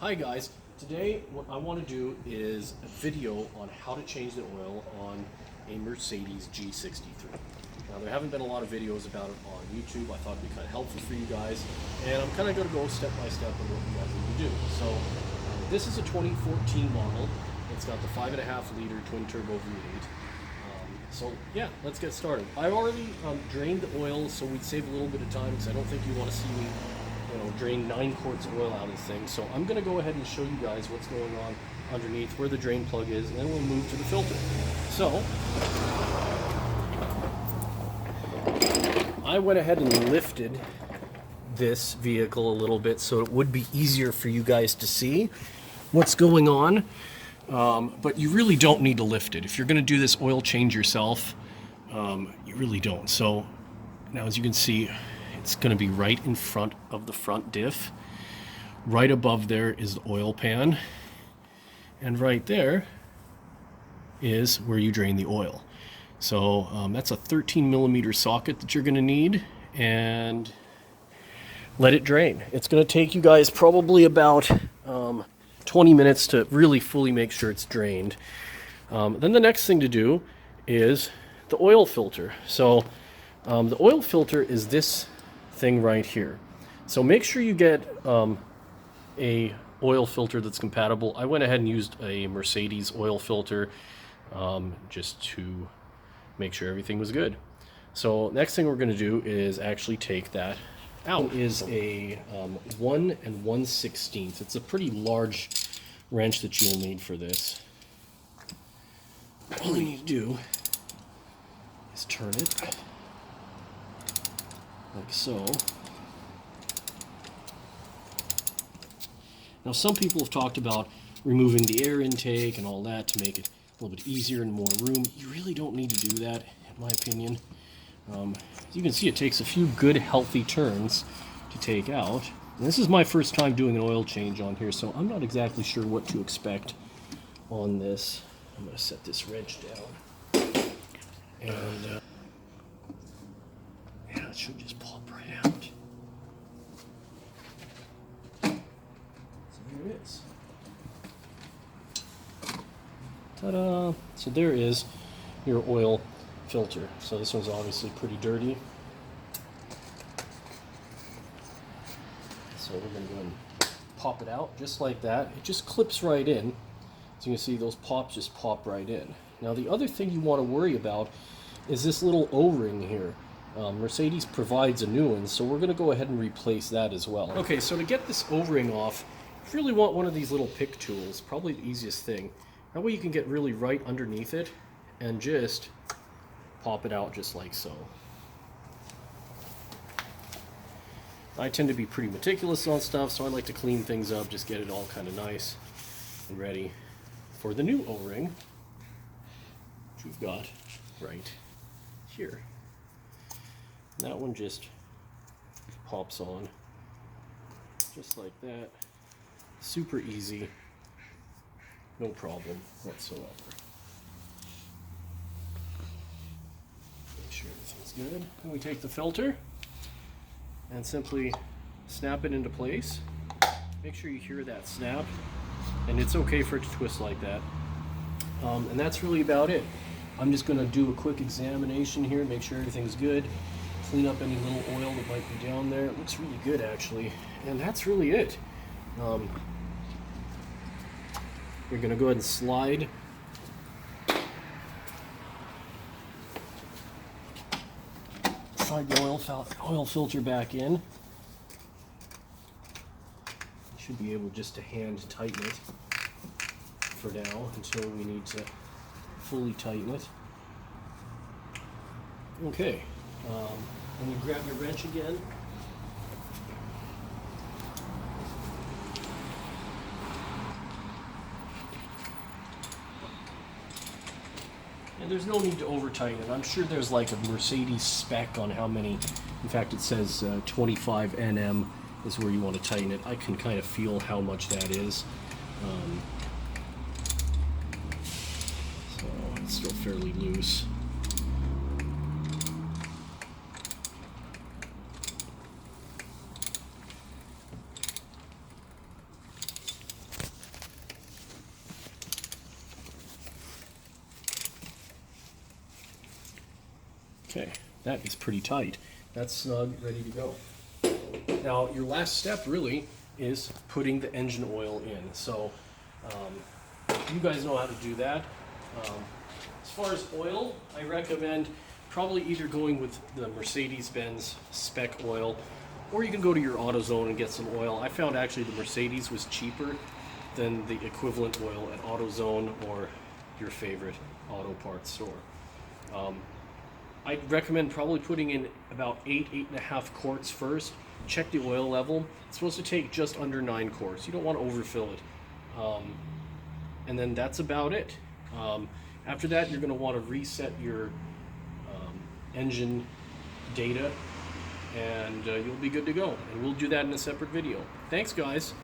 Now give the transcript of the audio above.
Hi guys, today what I want to do is a video on how to change the oil on a Mercedes G63. Now there haven't been a lot of videos about it on YouTube. I thought it'd be kind of helpful for you guys, and I'm kind of going to go step by step on what you guys need to do. So this is a 2014 model. It's got the 5.5 liter twin turbo V8. So yeah, let's get started. I've already drained the oil, so we'd save a little bit of time because I don't think you want to see me drain 9 quarts of oil out of this thing. So I'm going to go ahead and show you guys what's going on underneath, where the drain plug is, and then we'll move to the filter. So I went ahead and lifted this vehicle a little bit so it would be easier for you guys to see what's going on. But you really don't need to lift it. If you're going to do this oil change yourself, you really don't. So now, as you can see, it's going to be right in front of the front diff. Right above there is the oil pan. And right there is where you drain the oil. So that's a 13 millimeter socket that you're going to need, and let it drain. It's going to take you guys probably about 20 minutes to really fully make sure it's drained. Then the next thing to do is the oil filter. So the oil filter is this thing right here. So make sure you get a oil filter that's compatible. I went ahead and used a Mercedes oil filter just to make sure everything was good. So next thing we're going to do is actually take that out. Is a 1 1/16. It's a pretty large wrench that you'll need for this. All you need to do is turn it like so. Now some people have talked about removing the air intake and all that to make it a little bit easier and more room. You really don't need to do that, in my opinion. As you can see, it takes a few good healthy turns to take out. And this is my first time doing an oil change on here, so I'm not exactly sure what to expect on this. I'm going to set this wrench down. And yeah, it should just pop right out. So here it is. Ta-da! So there is your oil filter. So this one's obviously pretty dirty. So we're going to go ahead and pop it out just like that. It just clips right in. So you can see those pops just pop right in. Now the other thing you want to worry about is this little O-ring here. Mercedes provides a new one, so we're going to go ahead and replace that as well. Okay, so to get this O-ring off, you really want one of these little pick tools, probably the easiest thing. That way you can get really right underneath it and just pop it out just like so. I tend to be pretty meticulous on stuff, so I like to clean things up, just get it all kind of nice and ready for the new O-ring, which we've got right here. That one just pops on just like that. Super easy, no problem whatsoever. Make sure everything's good. Then we take the filter and simply snap it into place. Make sure you hear that snap, and it's okay for it to twist like that. And that's really about it. I'm just going to do a quick examination here, make sure everything's good, clean up any little oil that might be down there. It looks really good actually, and that's really it. We're going to go ahead and slide the oil filter back in. You should be able just to hand tighten it for now until we need to fully tighten it. Okay, and you grab your wrench again. And there's no need to over tighten it. I'm sure there's like a Mercedes spec on how many. In fact, it says 25 Nm is where you want to tighten it. I can kind of feel how much that is. So it's still fairly loose. Okay, that is pretty tight. That's snug, ready to go. Now, your last step really is putting the engine oil in. So, you guys know how to do that. As far as oil, I recommend probably either going with the Mercedes-Benz spec oil, or you can go to your AutoZone and get some oil. I found actually the Mercedes was cheaper than the equivalent oil at AutoZone or your favorite auto parts store. I'd recommend probably putting in about 8.5 quarts first. Check the oil level. It's supposed to take just under 9 quarts. You don't want to overfill it. And then that's about it. After that, you're going to want to reset your engine data, and you'll be good to go. And we'll do that in a separate video. Thanks, guys.